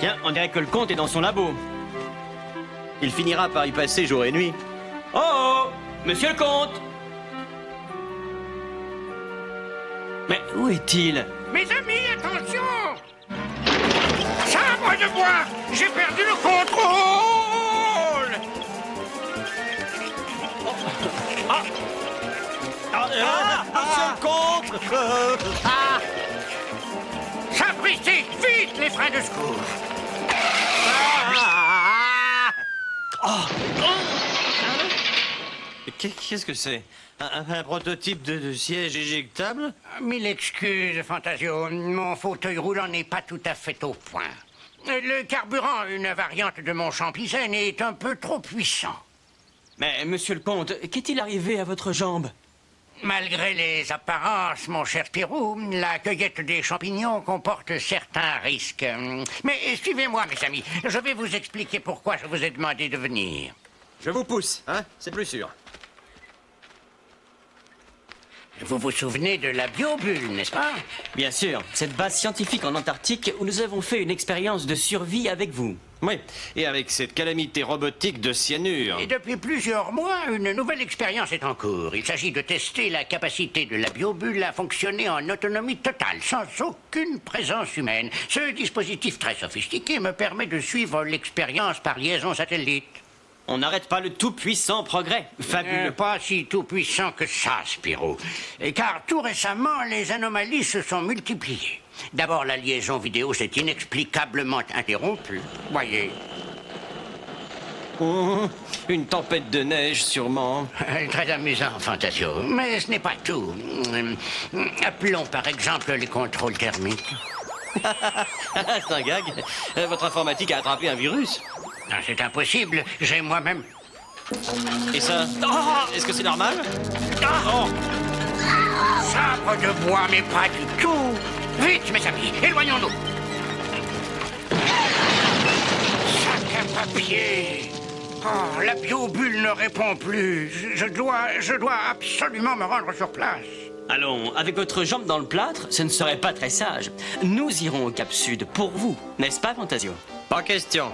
Tiens, on dirait que le comte est dans son labo. Il finira par y passer jour et nuit. Oh oh, monsieur le comte! Mais où est-il? Mes amis, attention! Sabre de bois! J'ai perdu le contrôle! Monsieur le comte! Sapristi! Vite, les freins de secours! Qu'est-ce que c'est? Un prototype de siège éjectable? Mille excuses, Fantasio. Mon fauteuil roulant n'est pas tout à fait au point. Le carburant, une variante de mon champisen, est un peu trop puissant. Mais monsieur le comte, qu'est-il arrivé à votre jambe? Malgré les apparences, mon cher Spirou, la cueillette des champignons comporte certains risques. Mais suivez-moi, mes amis. Je vais vous expliquer pourquoi je vous ai demandé de venir. Je vous pousse, hein? C'est plus sûr. Vous vous souvenez de la biobulle, n'est-ce pas? Bien sûr, cette base scientifique en Antarctique où nous avons fait une expérience de survie avec vous. Oui, et avec cette calamité robotique de cyanure. Et depuis plusieurs mois, une nouvelle expérience est en cours. Il s'agit de tester la capacité de la biobulle à fonctionner en autonomie totale, sans aucune présence humaine. Ce dispositif très sophistiqué me permet de suivre l'expérience par liaison satellite. On n'arrête pas le tout-puissant progrès. Fabuleux. Pas si tout-puissant que ça, Spirou. Car tout récemment, les anomalies se sont multipliées. D'abord, la liaison vidéo s'est inexplicablement interrompue. Voyez. Une tempête de neige, sûrement. Très amusant, Fantasio. Mais ce n'est pas tout. Appelons par exemple les contrôles thermiques. C'est un gag. Votre informatique a attrapé un virus. Non, c'est impossible. J'ai moi-même... Et ça? Est-ce que c'est normal? Sabre de bois, mais pas du tout. Vite, mes amis, éloignons-nous. Sac à papier. Oh, la biobulle ne répond plus. Je dois absolument me rendre sur place. Allons, avec votre jambe dans le plâtre, ce ne serait pas très sage. Nous irons au Cap Sud pour vous, n'est-ce pas, Fantasio? Pas question.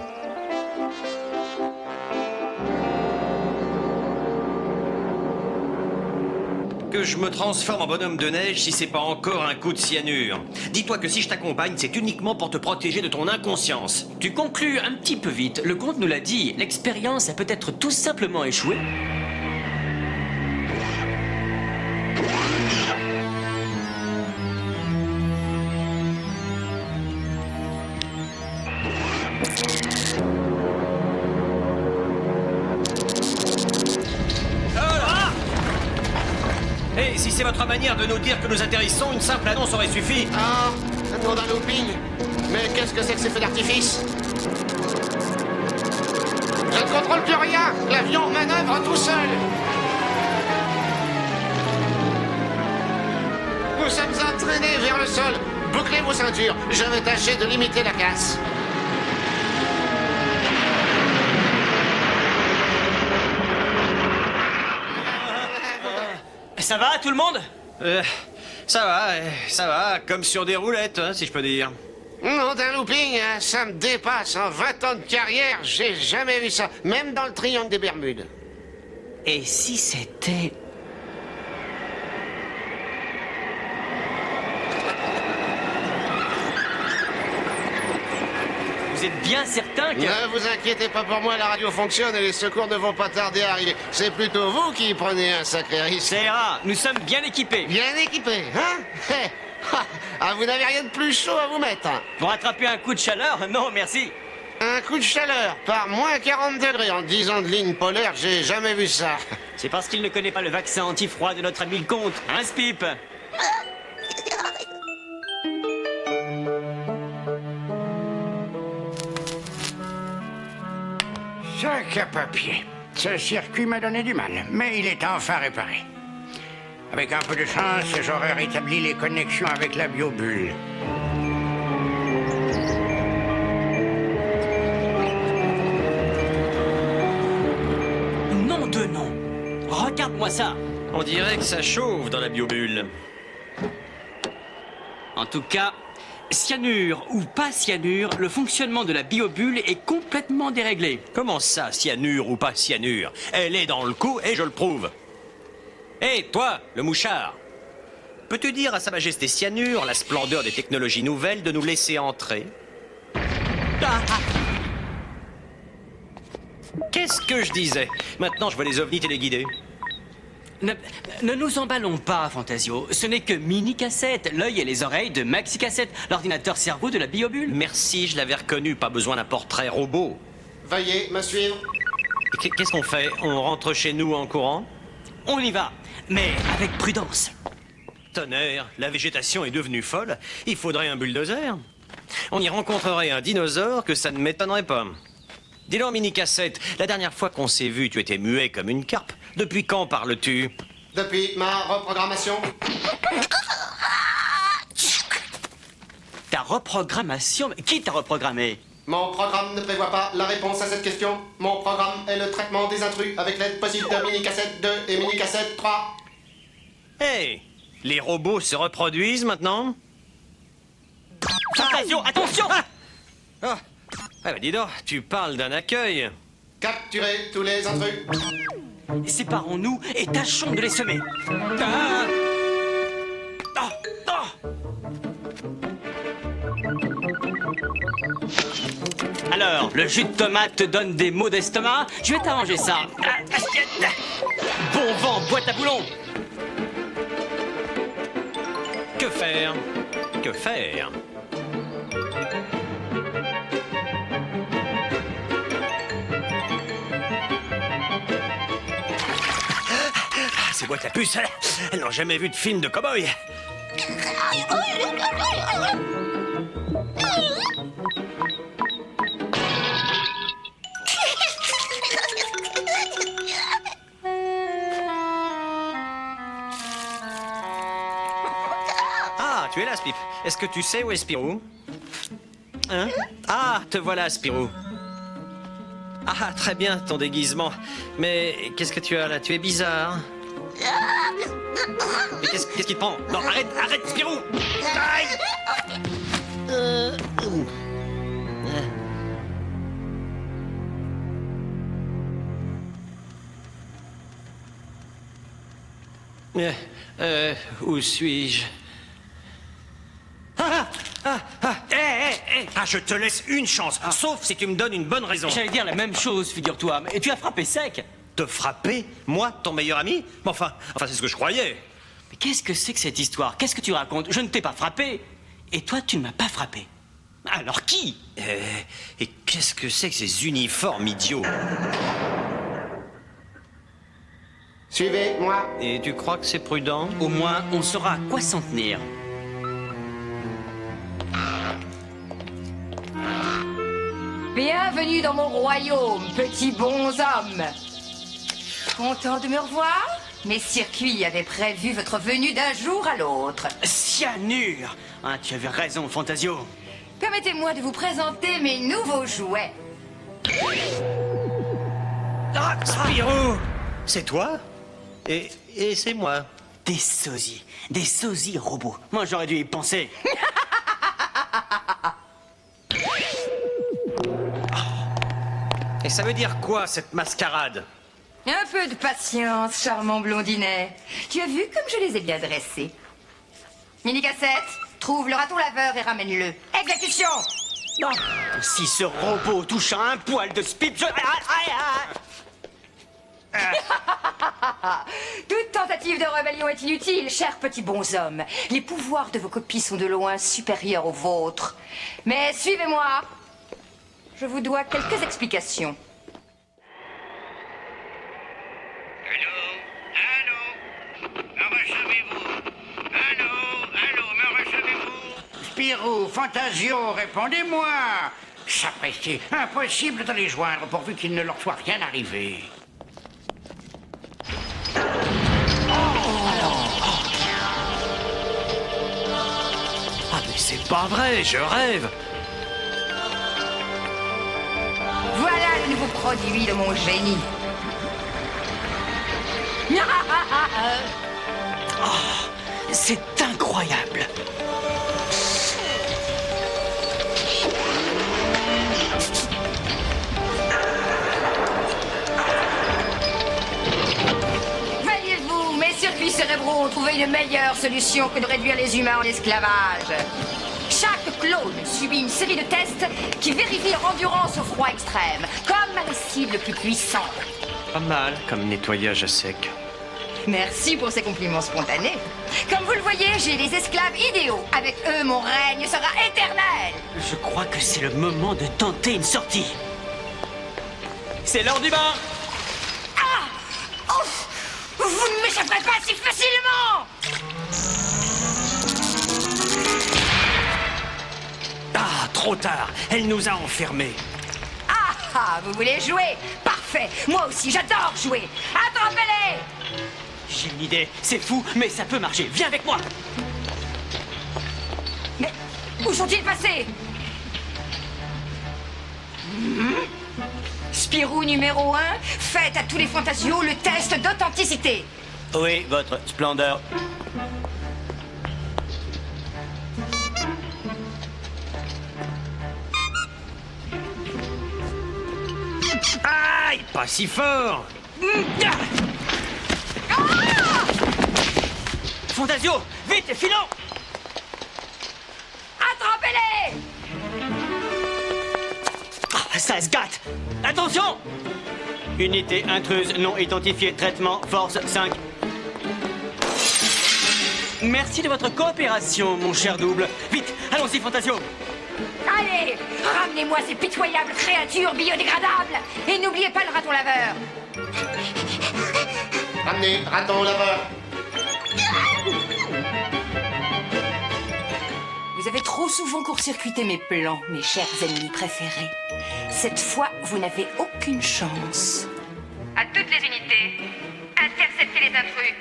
Que je me transforme en bonhomme de neige si c'est pas encore un coup de cyanure. Dis-toi que si je t'accompagne, c'est uniquement pour te protéger de ton inconscience. Tu conclus un petit peu vite. Le comte nous l'a dit, l'expérience a peut-être tout simplement échoué. Et si c'est votre manière de nous dire que nous atterrissons, une simple annonce aurait suffi. Ah, nom d'un looping. Mais qu'est-ce que c'est que ces feux d'artifice? Je ne contrôle plus rien. L'avion manœuvre tout seul. Nous sommes entraînés vers le sol. Bouclez vos ceintures. Je vais tâcher de limiter la casse. Ça va, tout le monde? Ça va, comme sur des roulettes, hein, si je peux dire. Nom d'un looping, hein, ça me dépasse. En 20 ans de carrière, j'ai jamais vu ça. Même dans le triangle des Bermudes. Et si c'était... Vous êtes bien certain que... Ne vous inquiétez pas pour moi, la radio fonctionne et les secours ne vont pas tarder à arriver. C'est plutôt vous qui prenez un sacré risque. Ça ira, nous sommes bien équipés. Bien équipé, hein? Ah, vous n'avez rien de plus chaud à vous mettre, hein? Pour attraper un coup de chaleur? Non, merci. Un coup de chaleur par moins 40 degrés en 10 ans de ligne polaire, j'ai jamais vu ça. C'est parce qu'il ne connaît pas le vaccin anti-froid de notre ami le comte. Hein, Spip? Sac à papier. Ce circuit m'a donné du mal, mais il est enfin réparé. Avec un peu de chance, j'aurais rétabli les connexions avec la biobulle. Nom de nom. Regarde-moi ça. On dirait que ça chauffe dans la biobulle. En tout cas, Cyanure ou pas cyanure, le fonctionnement de la biobulle est complètement déréglé. Comment ça, cyanure ou pas cyanure? Elle est dans le coup et je le prouve. Hé, toi, le mouchard, peux-tu dire à Sa Majesté Cyanure, la splendeur des technologies nouvelles, de nous laisser entrer? Qu'est-ce que je disais? Maintenant, je vois les ovnis téléguidés. Ne nous emballons pas, Fantasio. Ce n'est que mini-cassette, l'œil et les oreilles de maxi-cassette, l'ordinateur cerveau de la biobulle. Merci, je l'avais reconnu, pas besoin d'un portrait robot. Veuillez me suivre. Qu'est-ce qu'on fait? On rentre chez nous en courant? On y va, mais avec prudence. Tonnerre, la végétation est devenue folle. Il faudrait un bulldozer. On y rencontrerait un dinosaure que ça ne m'étonnerait pas. Dis donc, mini-cassette, la dernière fois qu'on s'est vu, tu étais muet comme une carpe. Depuis quand parles-tu? Depuis ma reprogrammation. Ta reprogrammation? Qui t'a reprogrammé? Mon programme ne prévoit pas la réponse à cette question. Mon programme est le traitement des intrus avec l'aide possible de mini-cassette 2 et mini-cassette 3. Hey, les robots se reproduisent maintenant? Fantasio, attention! Ah, bah dis donc, tu parles d'un accueil. Capturez tous les intrus. Séparons-nous et tâchons de les semer. Ah! Ah! Ah! Alors, le jus de tomate te donne des maux d'estomac? Je vais t'arranger ça. Bon vent, boîte à boulons. Que faire? Que faire? Ces boîtes à puces, elles n'ont jamais vu de film de cow-boy. Ah, tu es là, Spip. Est-ce que tu sais où est Spirou? Hein? Ah, te voilà, Spirou. Ah, très bien, ton déguisement. Mais qu'est-ce que tu as là? Tu es bizarre. Mais qu'est-ce qui te prend? Non, arrête, arrête, Spirou! Aïe! Où suis-je? Ah, je te laisse une chance, sauf si tu me donnes une bonne raison. J'allais dire la même chose, figure-toi. Et tu as frappé sec. Te frapper? Moi, ton meilleur ami? Mais enfin, c'est ce que je croyais. Mais qu'est-ce que c'est que cette histoire? Qu'est-ce que tu racontes? Je ne t'ai pas frappé. Et toi, tu ne m'as pas frappé. Alors qui? Et qu'est-ce que c'est que ces uniformes idiots? Suivez-moi. Et tu crois que c'est prudent? Au moins, on saura à quoi s'en tenir. Bienvenue dans mon royaume, petits bons hommes. Content de me revoir? Mes circuits avaient prévu votre venue d'un jour à l'autre. Cyanure! Ah, tu avais raison, Fantasio. Permettez-moi de vous présenter mes nouveaux jouets. Ah, Spirou! C'est toi? Et c'est moi. Des sosies robots. Moi, j'aurais dû y penser. Et ça veut dire quoi, cette mascarade? Un peu de patience, charmant blondinet. Tu as vu comme je les ai bien dressés? Mini-cassette, trouve le raton laveur et ramène-le. Exécution! Non. Si ce robot touche à un poil de Spip, je... Toute tentative de rébellion est inutile, chers petits bonshommes. Les pouvoirs de vos copies sont de loin supérieurs aux vôtres. Mais suivez-moi. Je vous dois quelques explications. Allô? Me recevez-vous? Allô, me recevez-vous? Spirou, Fantasio, répondez-moi! Sapristi, impossible de les joindre pourvu qu'il ne leur soit rien arrivé. Ah, mais c'est pas vrai, je rêve. Voilà le nouveau produit de mon génie. C'est incroyable. une meilleure solution que de réduire les humains en esclavage. Chaque clone subit une série de tests qui vérifient leur endurance au froid extrême, comme à la cible le plus puissant. Pas mal comme nettoyage à sec. Merci pour ces compliments spontanés. Comme vous le voyez, j'ai les esclaves idéaux. Avec eux, mon règne sera éternel. Je crois que c'est le moment de tenter une sortie. C'est l'heure du bain. Ouf! Vous ne m'échapperez pas si facilement! Ah, trop tard. Elle nous a enfermés. Ah, vous voulez jouer? Parfait. Moi aussi, j'adore jouer. Attrapez-les! J'ai une idée. C'est fou, mais ça peut marcher. Viens avec moi. Mais où sont-ils passés? Spirou numéro 1, faites à tous les Fantasios le test d'authenticité. Oui, votre splendeur. Aïe, pas si fort. Fantasio, vite, filons. Attrapez-les! Ah, ça se gâte. Attention. Unité intruse non identifiée. Traitement force 5. Merci de votre coopération, mon cher double. Vite, allons-y, Fantasio. Allez, ramenez-moi ces pitoyables créatures biodégradables. Et n'oubliez pas le raton laveur. Ramenez, raton laveur. Vous avez trop souvent court-circuité mes plans, mes chers ennemis préférés. Cette fois, vous n'avez aucune chance. À toutes les unités, interceptez les intrus.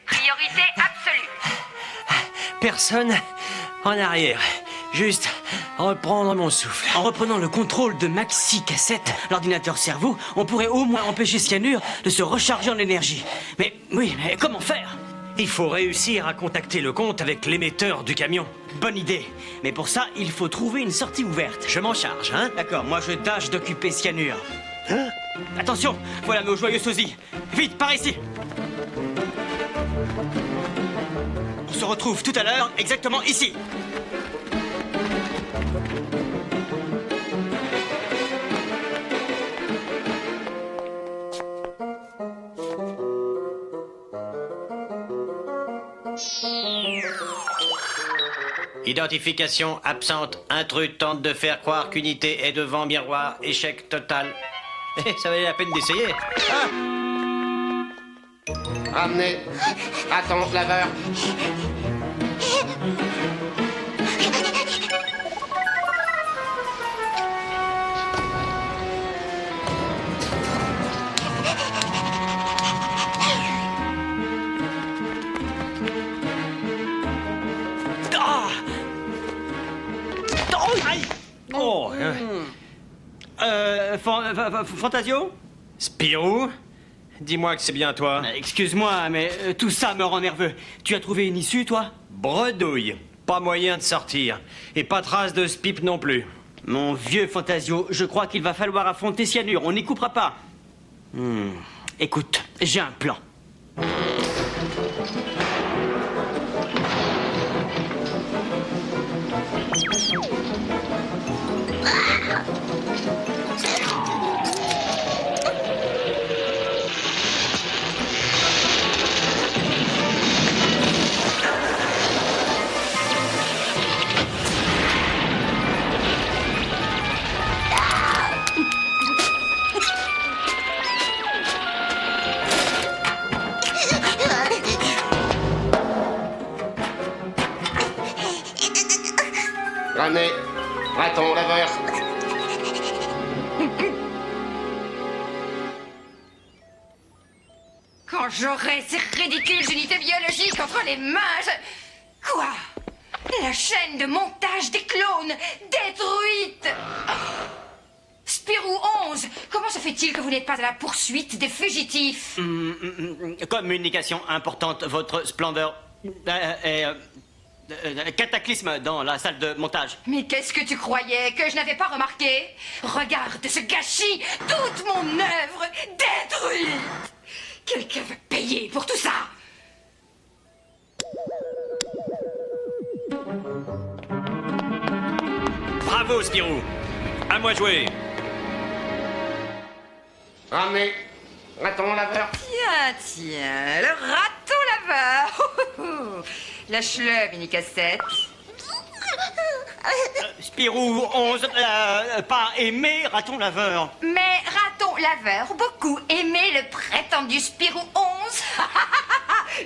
Priorité absolue. Personne en arrière. Juste reprendre mon souffle. En reprenant le contrôle de Maxi Cassette, l'ordinateur cerveau, on pourrait au moins empêcher Cyanure de se recharger en énergie. Mais oui, mais comment faire? Il faut réussir à contacter le compte avec l'émetteur du camion. Bonne idée. Mais pour ça, il faut trouver une sortie ouverte. Je m'en charge, hein? D'accord, moi je tâche d'occuper Cyanure. Attention, voilà nos joyeux sosies. Vite, par ici. On se retrouve tout à l'heure, exactement ici. Identification absente. Intrus tente de faire croire qu'unité est devant miroir. Échec total. Ça valait la peine d'essayer. Ah! Ramenez, raton laveur. Ah! Oh, aïe! Oh, hein. Fantasio? Spirou? Dis-moi que c'est bien toi. Excuse-moi, mais tout ça me rend nerveux. Tu as trouvé une issue, toi? Bredouille. Pas moyen de sortir. Et pas trace de ce pipe non plus. Mon vieux Fantasio, je crois qu'il va falloir affronter Cyanure. On n'y coupera pas. Écoute, j'ai un plan. Ramenez, raton laveur. Quand j'aurai ces ridicules unités biologiques entre les mains, Quoi? La chaîne de montage des clones détruite! Spirou 11, comment se fait-il que vous n'êtes pas à la poursuite des fugitifs? Communication importante, votre splendeur. Cataclysme dans la salle de montage. Mais qu'est-ce que tu croyais? Que je n'avais pas remarqué? Regarde ce gâchis! Toute mon œuvre détruite! Quelqu'un va payer pour tout ça! Bravo, Spirou. À moi de jouer. Ramenez. Raton laveur. Tiens, le raton laveur. Lâche-le, mini-cassette. Spirou 11, pas aimé raton laveur. Mais raton laveur, beaucoup aimé le prétendu Spirou 11.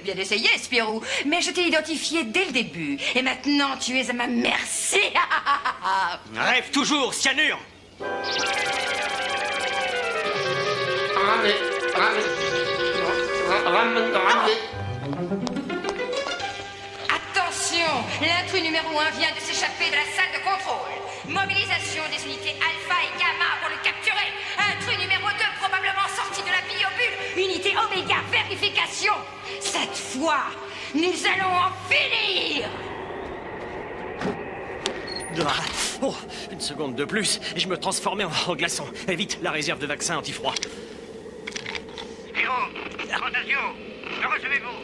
Bien essayé, Spirou. Mais je t'ai identifié dès le début. Et maintenant, tu es à ma merci. Rêve toujours, cyanure. Ramenez. Ramenez. Attention, l'intrus numéro 1 vient de s'échapper de la salle de contrôle. Mobilisation des unités alpha et gamma pour le capturer. Intrus numéro 2 probablement sorti de la biobule. Unité oméga, vérification. Cette fois, nous allons en finir. Oh, une seconde de plus, et je me transformais en glaçon. Et vite, la réserve de vaccin anti-froid. Spirou, Fantasio, que recevez-vous?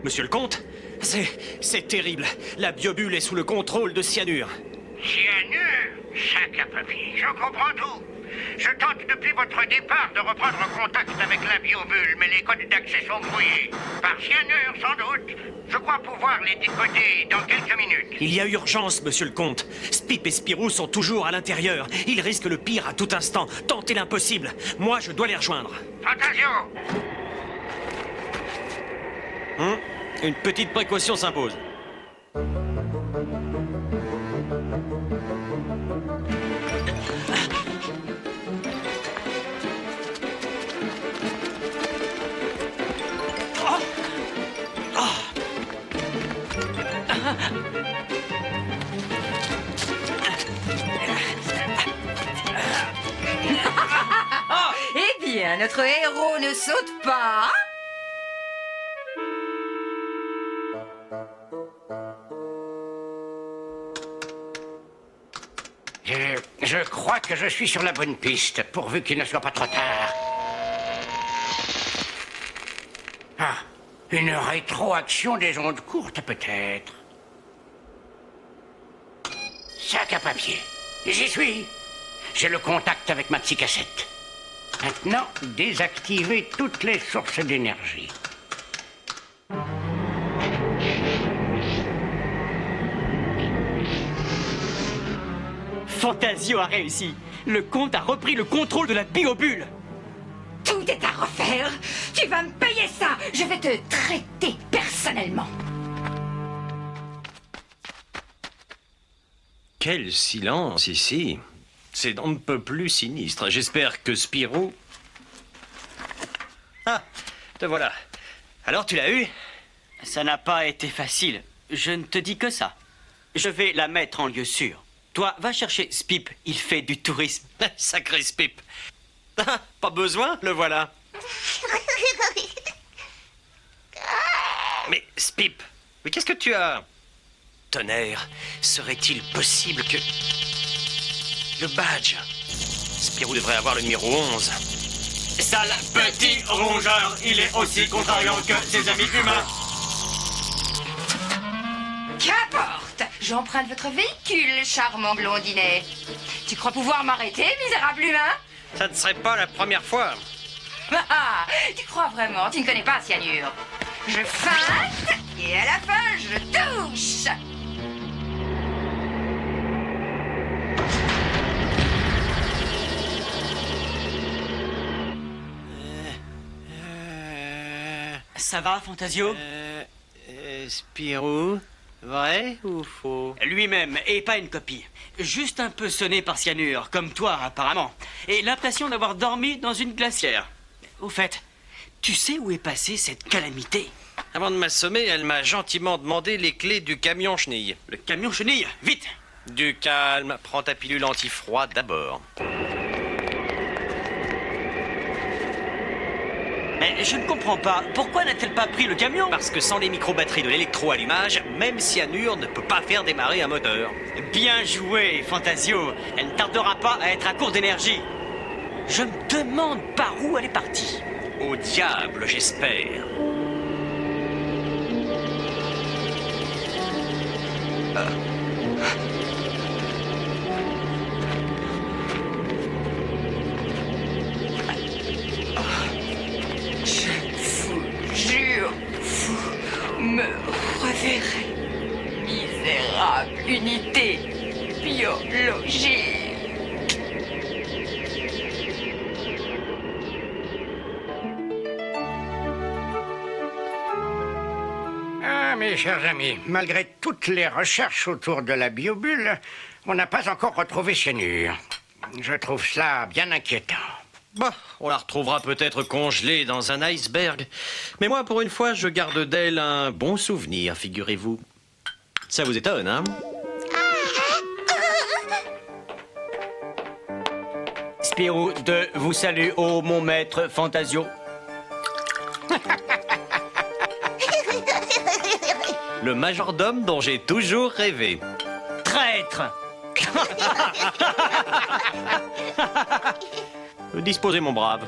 Monsieur le comte, c'est terrible. La biobule est sous le contrôle de Cyanure. Cyanure, sac à papier, je comprends tout. Je tente depuis votre départ de reprendre contact avec la biobule, mais les codes d'accès sont brouillés. Par Cyanure, sans doute. Je crois pouvoir les décoder dans quelques minutes. Il y a urgence, monsieur le comte. Spip et Spirou sont toujours à l'intérieur. Ils risquent le pire à tout instant. Tentez l'impossible. Moi, je dois les rejoindre. Fantasio, Une petite précaution s'impose. Eh bien, notre héros ne saute pas. je crois que je suis sur la bonne piste, pourvu qu'il ne soit pas trop tard. Ah, une rétroaction des ondes courtes, peut-être. Sac à papier. J'y suis. J'ai le contact avec ma psy-cassette. Maintenant, désactiver toutes les sources d'énergie. Fantasio a réussi. Le comte a repris le contrôle de la biobule. Tout est à refaire. Tu vas me payer ça. Je vais te traiter personnellement. Quel silence ici. C'est un peu plus sinistre. J'espère que Spirou... Ah, te voilà. Alors, tu l'as eu? Ça n'a pas été facile. Je ne te dis que ça. Je vais la mettre en lieu sûr. Toi, va chercher Spip. Il fait du tourisme. Sacré Spip. Ah, pas besoin, le voilà. Mais Spip, mais qu'est-ce que tu as? Tonnerre, serait-il possible que... Le badge. Spirou devrait avoir le numéro 11. Sale petit rongeur, il est aussi contrariant que ses amis humains. Qu'importe. J'emprunte votre véhicule, charmant blondinet. Tu crois pouvoir m'arrêter, misérable humain? Ça ne serait pas la première fois. Ah, tu crois vraiment? Tu ne connais pas Cyanure. Je feinte et à la fin, je touche. Ça va, Fantasio? Spirou, vrai ou faux? Lui-même, et pas une copie. Juste un peu sonné par cyanure, comme toi, apparemment. Et l'impression d'avoir dormi dans une glacière. Au fait, tu sais où est passée cette calamité? Avant de m'assommer, elle m'a gentiment demandé les clés du camion chenille. Le camion chenille, vite! Du calme, prends ta pilule anti-froid d'abord. Mais je ne comprends pas. Pourquoi n'a-t-elle pas pris le camion? Parce que sans les micro-batteries de l'électro-allumage, même Cyanure ne peut pas faire démarrer un moteur. Bien joué, Fantasio. Elle ne tardera pas à être à court d'énergie. Je me demande par où elle est partie. Au diable, j'espère. biologie. Ah, mes chers amis, malgré toutes les recherches autour de la biobulle, on n'a pas encore retrouvé cyanure. Je trouve cela bien inquiétant. Bah, on la retrouvera peut-être congelée dans un iceberg. Mais moi, pour une fois, je garde d'elle un bon souvenir, figurez-vous. Ça vous étonne, hein? Spirou 2 vous salue, ô mon maître Fantasio. Le majordome dont j'ai toujours rêvé. Traître! Disposez, mon brave.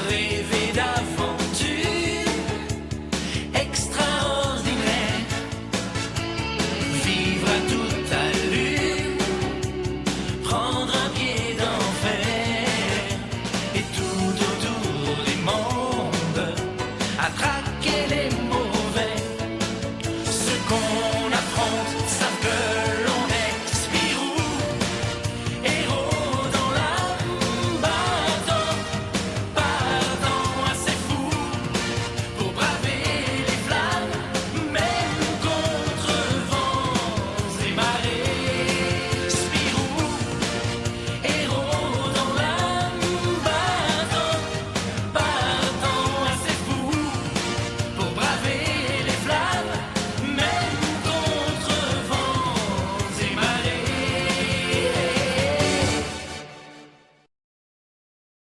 Rêver d'avoir